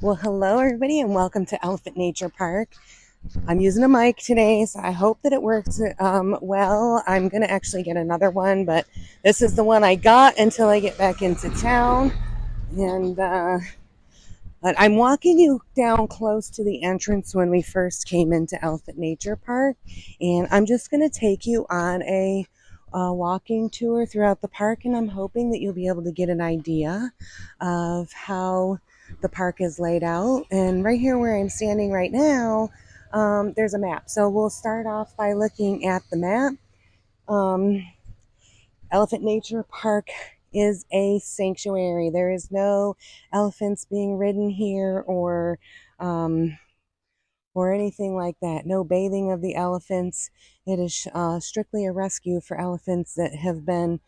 Well, hello everybody and welcome to Elephant Nature Park. I'm using a mic today, so I hope that it works well. I'm going to actually get another one, but this is the one I got until I get back into town. And but I'm walking you down close to the entrance when we first came into Elephant Nature Park, and I'm just going to take you on a walking tour throughout the park, and I'm hoping that you'll be able to get an idea of how the park is laid out. And right here where I'm standing right now, there's a map. So we'll start off by looking at the map. Elephant Nature Park is a sanctuary. There is no elephants being ridden here or anything like that. No bathing of the elephants. It is strictly a rescue for elephants that have been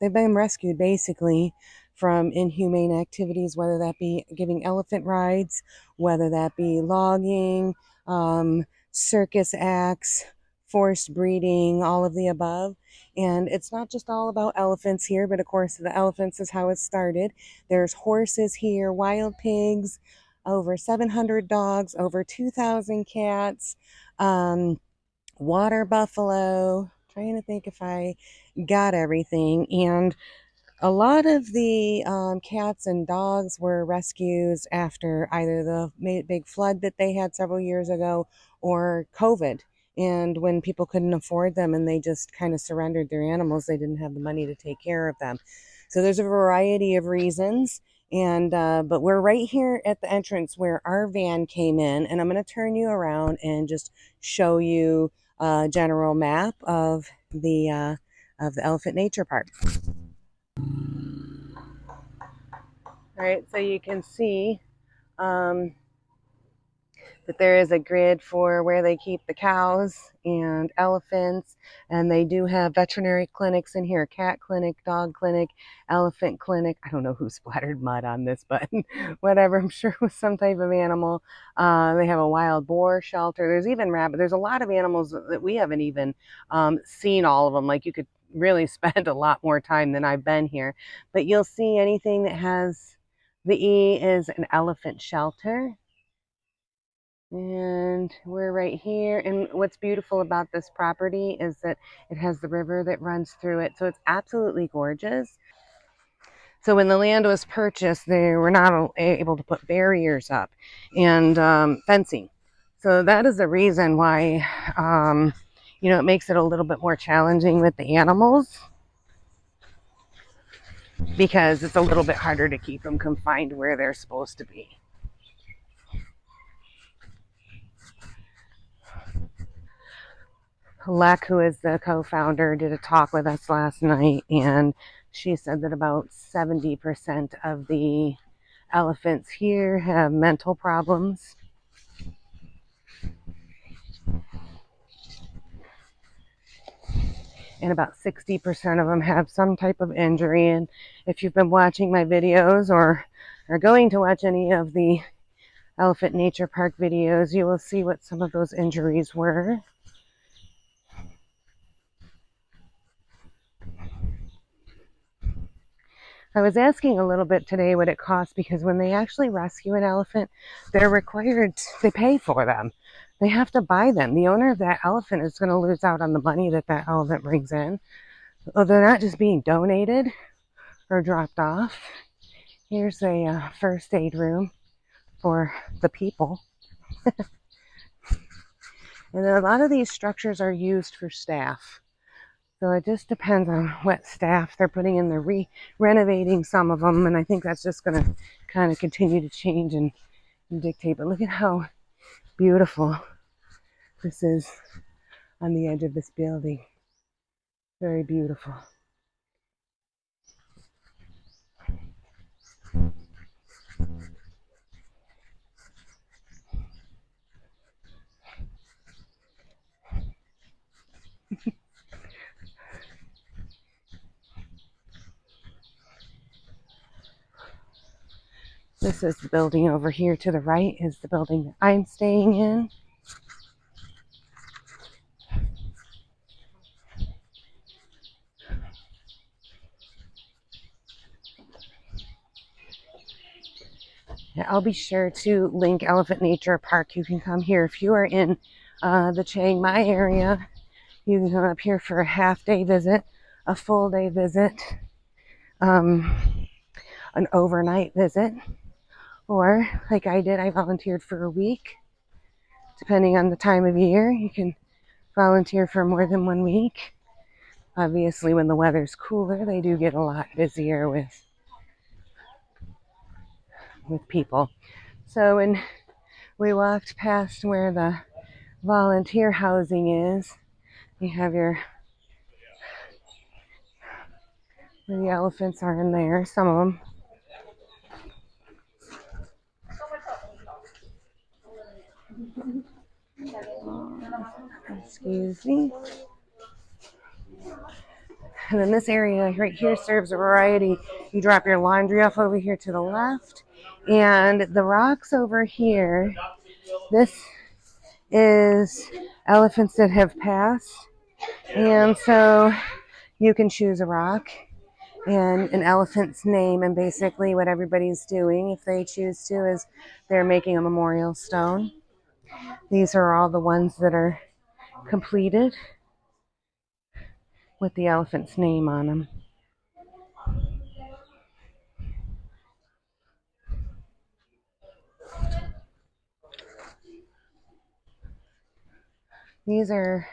they've been rescued basically from inhumane activities, whether that be giving elephant rides, whether that be logging, circus acts, forced breeding, all of the above. And it's not just all about elephants here, but of course the elephants is how it started. There's horses here, wild pigs, over 700 dogs, over 2,000 cats, water buffalo. Trying to think if I got everything. And a lot of the cats and dogs were rescues after either the big flood that they had several years ago or COVID. And when people couldn't afford them and they just kind of surrendered their animals, they didn't have the money to take care of them. So there's a variety of reasons. And but we're right here at the entrance where our van came in, and I'm going to turn you around and just show you a general map of the Elephant Nature Park. All right, so you can see um, that there is a grid for where they keep the cows and elephants, and they do have veterinary clinics in here, cat clinic, dog clinic, elephant clinic. I don't know who splattered mud on this, but whatever, I'm sure it was some type of animal. They have a wild boar shelter. There's even rabbit. There's a lot of animals that we haven't even seen all of them. Like, you could really spend a lot more time than I've been here, but you'll see anything that has the E is an elephant shelter. And we're right here. And what's beautiful about this property is that it has the river that runs through it. So it's absolutely gorgeous. So when the land was purchased, they were not able to put barriers up and fencing. So that is the reason why, it makes it a little bit more challenging with the animals, because it's a little bit harder to keep them confined where they're supposed to be. Leck, who is the co-founder, did a talk with us last night, and she said that about 70% of the elephants here have mental problems. And about 60% of them have some type of injury. And if you've been watching my videos or are going to watch any of the Elephant Nature Park videos, you will see what some of those injuries were. I was asking a little bit today what it costs, because when they actually rescue an elephant, they pay for them. They have to buy them. The owner of that elephant is going to lose out on the money that elephant brings in. Well, they're not just being donated or dropped off. Here's a first aid room for the people. And a lot of these structures are used for staff. So it just depends on what staff they're putting in. They're renovating some of them, and I think that's just going to kind of continue to change and dictate. But look at how beautiful this is on the edge of this building. Very beautiful. This is the building over here to the right, is the building that I'm staying in. Yeah, I'll be sure to link Elephant Nature Park. You can come here if you are in the Chiang Mai area. You can come up here for a half-day visit, a full-day visit, um, an overnight visit, or like I did, I volunteered for a week. Depending on the time of year, you can volunteer for more than 1 week. Obviously, when the weather's cooler, they do get a lot busier with people. So when we walked past where the volunteer housing is, you have where the elephants are in there, some of them. Excuse me. And then this area right here serves a variety. You drop your laundry off over here to the left. And the rocks over here, this is elephants that have passed. And so you can choose a rock and an elephant's name. And basically what everybody's doing, if they choose to, is they're making a memorial stone. These are all the ones that are completed with the elephant's name on them. These are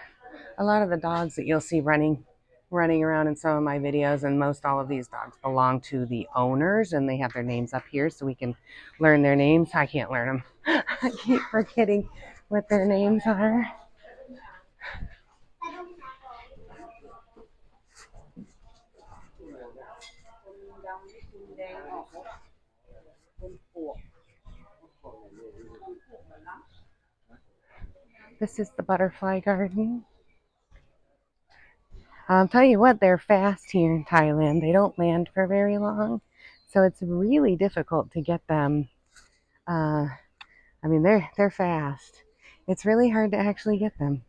a lot of the dogs that you'll see running around in some of my videos, and most all of these dogs belong to the owners, and they have their names up here so we can learn their names. I can't learn them. I keep forgetting what their names are. This is the butterfly garden. I'll tell you what, they're fast here in Thailand. They don't land for very long, so it's really difficult to get them. I mean, they're fast. It's really hard to actually get them.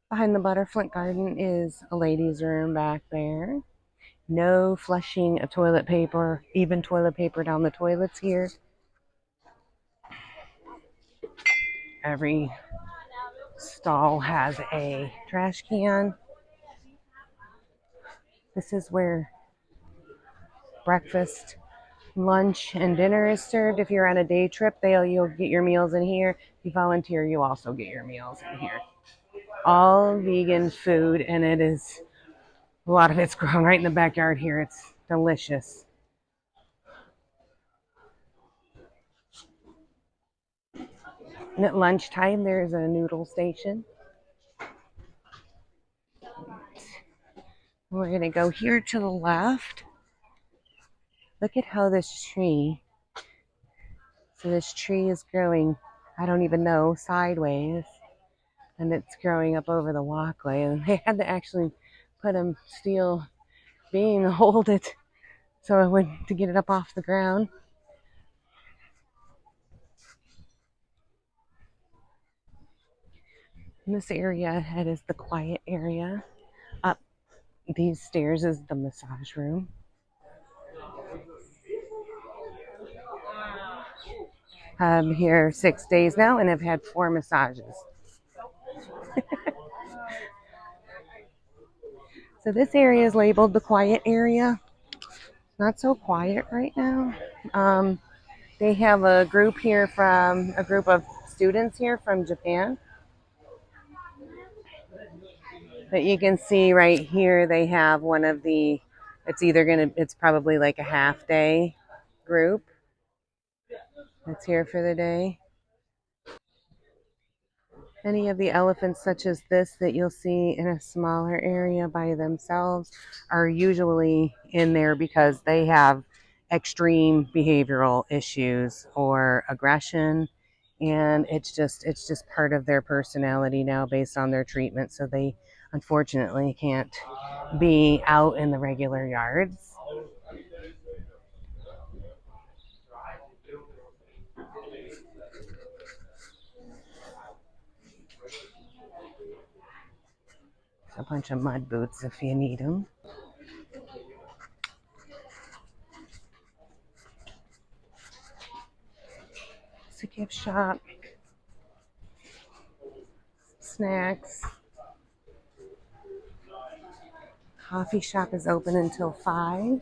Behind the butterfly garden is a ladies' room back there. No flushing of toilet paper, even toilet paper down the toilets here. Every stall has a trash can. This is where breakfast, lunch, and dinner is served. If you're on a day trip, you'll get your meals in here. If you volunteer, you also get your meals in here. All vegan food, and it is a lot of it's grown right in the backyard here. It's delicious. And at lunchtime, there's a noodle station. We're going to go here to the left. Look at how this tree, so this tree is growing, I don't even know, sideways. And it's growing up over the walkway. And they had to actually put a steel beam to hold it so it would, to get it up off the ground. In this area, it is the quiet area. Up these stairs is the massage room. I'm here 6 days now and have had 4 massages. So this area is labeled the quiet area. Not so quiet right now. They have a group of students here from Japan. But you can see right here they have one of the, it's probably like a half day group that's here for the day. Any of the elephants such as this that you'll see in a smaller area by themselves are usually in there because they have extreme behavioral issues or aggression, and it's just part of their personality now based on their treatment, so they unfortunately can't be out in the regular yards. A bunch of mud boots if you need them. It's a gift shop. Snacks. Coffee shop is open until 5.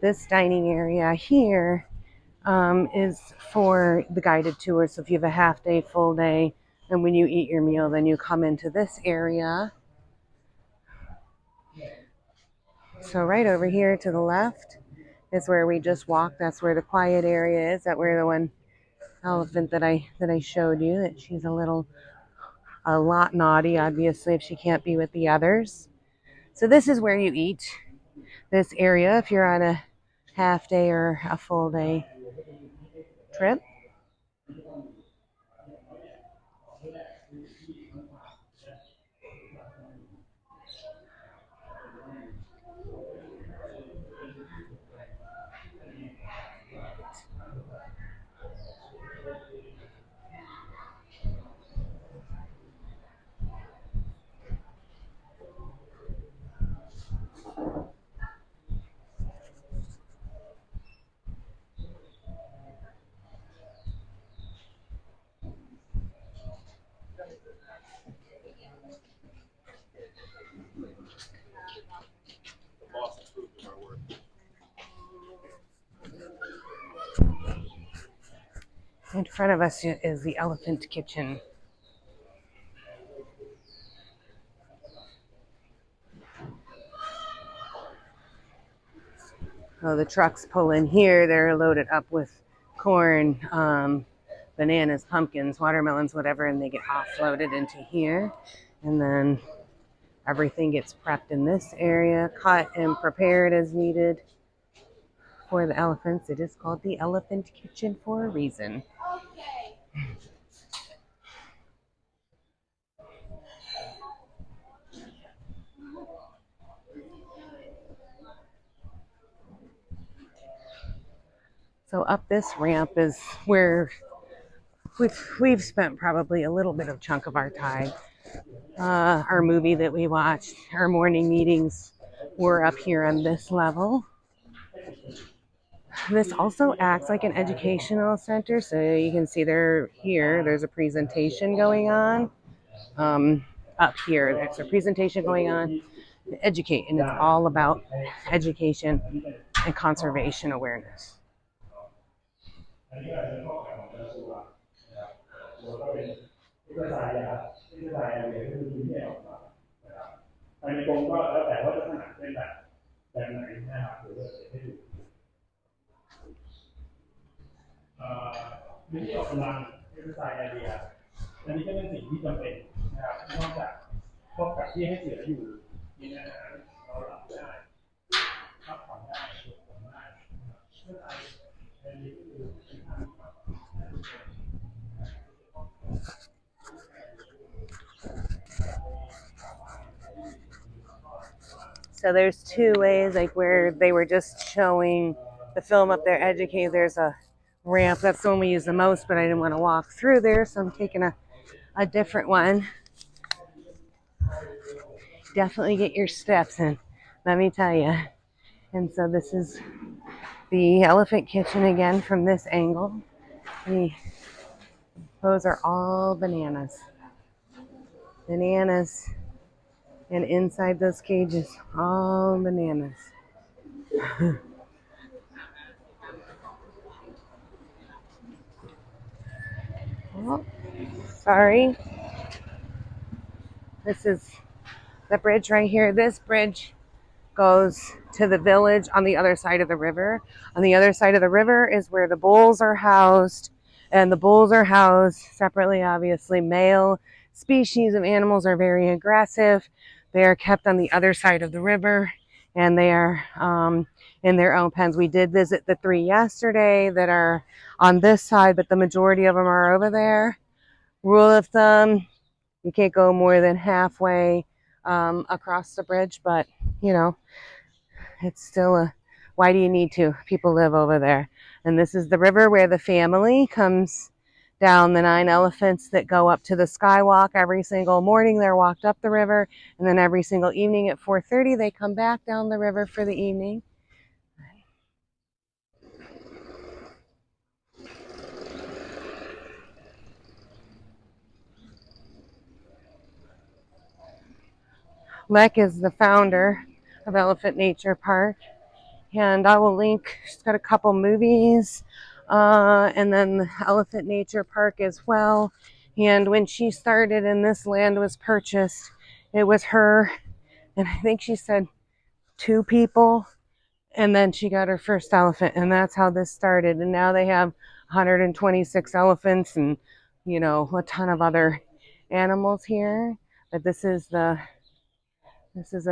This dining area here is for the guided tour. So if you have a half day, full day, and when you eat your meal, then you come into this area. So right over here to the left is where we just walked. That's where the quiet area is. That where the one elephant that I showed you, that she's a lot naughty, obviously, if she can't be with the others. So this is where you eat. This area, if you're on a half day or a full day trip. In front of us is the elephant kitchen. Oh, the trucks pull in here. They're loaded up with corn, bananas, pumpkins, watermelons, whatever, and they get offloaded into here. And then everything gets prepped in this area, cut and prepared as needed for the elephants. It is called the elephant kitchen for a reason. So up this ramp is where we've spent probably a little bit of chunk of our time. Our movie that we watched, our morning meetings were up here on this level. This also acts like an educational center. So you can see there's a presentation going on. Up here, there's a presentation going on to educate, and it's all about education and conservation awareness. So there's two ways, like where they were just showing the film up there, educate. There's a ramp. That's the one we use the most, but I didn't want to walk through there, so I'm taking a different one. Definitely get your steps in, let me tell you. And so this is the elephant kitchen again from this angle. Those are all bananas. Bananas. And inside those cages, all bananas. Oh, sorry. This is the bridge right here. This bridge goes to the village on the other side of the river. On the other side of the river is where the bulls are housed. And the bulls are housed separately, obviously. Male species of animals are very aggressive. They are kept on the other side of the river, and they are in their own pens. We did visit the 3 yesterday that are on this side, but the majority of them are over there. Rule of thumb, you can't go more than halfway across the bridge, but you know, it's still a, why do you need to? People live over there. And this is the river where the family comes down, the 9 elephants that go up to the skywalk every single morning. They're walked up the river, and then every single evening at 4:30 they come back down the river for the evening. Lek is the founder of Elephant Nature Park, and I will link, she's got a couple movies, and then the Elephant Nature Park as well. And when she started and this land was purchased, it was her, and I think she said 2 people, and then she got her first elephant, and that's how this started. And now they have 126 elephants and, you know, a ton of other animals here. But this is a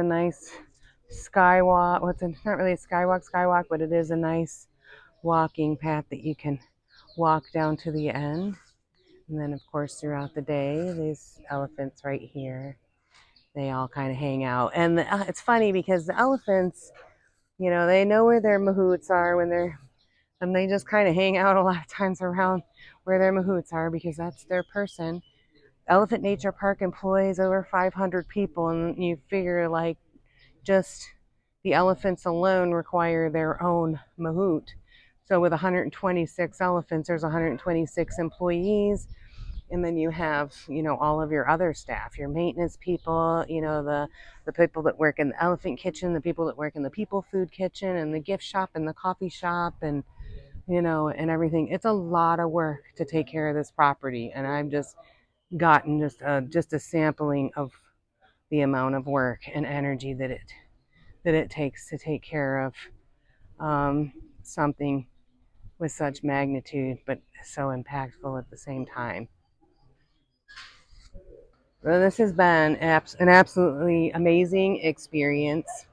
nice skywalk. Well, it's not really a skywalk, but it is a nice walking path that you can walk down to the end. And then, of course, throughout the day, these elephants right here, they all kind of hang out. And it's funny because the elephants, you know, they know where their mahouts are and they just kind of hang out a lot of times around where their mahouts are because that's their person. Elephant Nature Park employs over 500 people, and you figure like just the elephants alone require their own mahout. So with 126 elephants, there's 126 employees. And then you have, you know, all of your other staff, your maintenance people, you know, the people that work in the elephant kitchen, the people that work in the people food kitchen and the gift shop and the coffee shop and, you know, and everything. It's a lot of work to take care of this property. And I've just gotten just a sampling of the amount of work and energy that it takes to take care of something with such magnitude, but so impactful at the same time. Well, this has been an absolutely amazing experience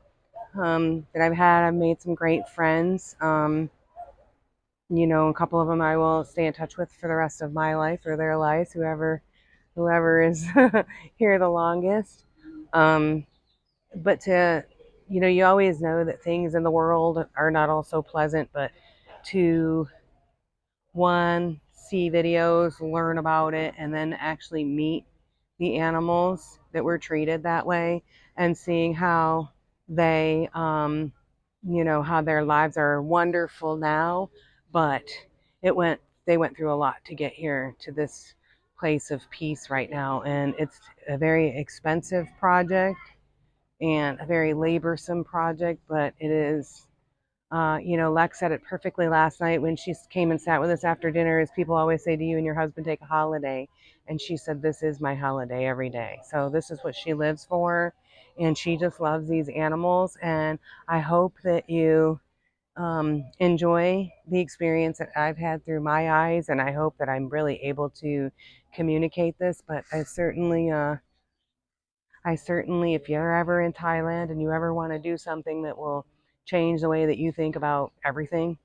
that I've had. I've made some great friends. You know, a couple of them I will stay in touch with for the rest of my life or their lives, whoever is here the longest. But to, you know, you always know that things in the world are not all so pleasant, but to one, see videos, learn about it, and then actually meet the animals that were treated that way and seeing how they, you know, how their lives are wonderful now, but they went through a lot to get here to this place of peace right now. And it's a very expensive project and a very laborsome project, but it is, you know, Lex said it perfectly last night when she came and sat with us after dinner. As people always say, do you and your husband take a holiday? And she said, this is my holiday every day. So this is what she lives for. And she just loves these animals. And I hope that you enjoy the experience that I've had through my eyes. And I hope that I'm really able to communicate this. But I certainly, if you're ever in Thailand and you ever want to do something that will change the way that you think about everything,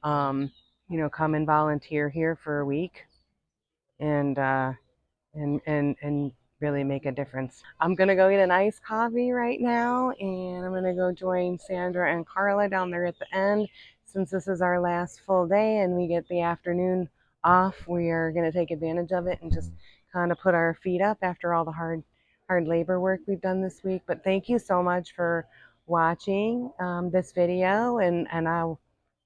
you know, come and volunteer here for a week and and really make a difference. I'm gonna go get an iced coffee right now, and I'm gonna go join Sandra and Carla down there at the end. Since this is our last full day and we get the afternoon off, we are gonna take advantage of it and just kind of put our feet up after all the hard labor work we've done this week. But thank you so much for watching this video, and I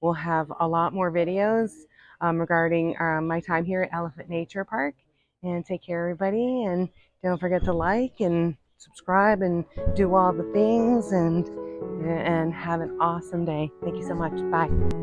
will have a lot more videos regarding my time here at Elephant Nature Park. And take care, everybody, and don't forget to like and subscribe and do all the things, and have an awesome day. Thank you so much. Bye.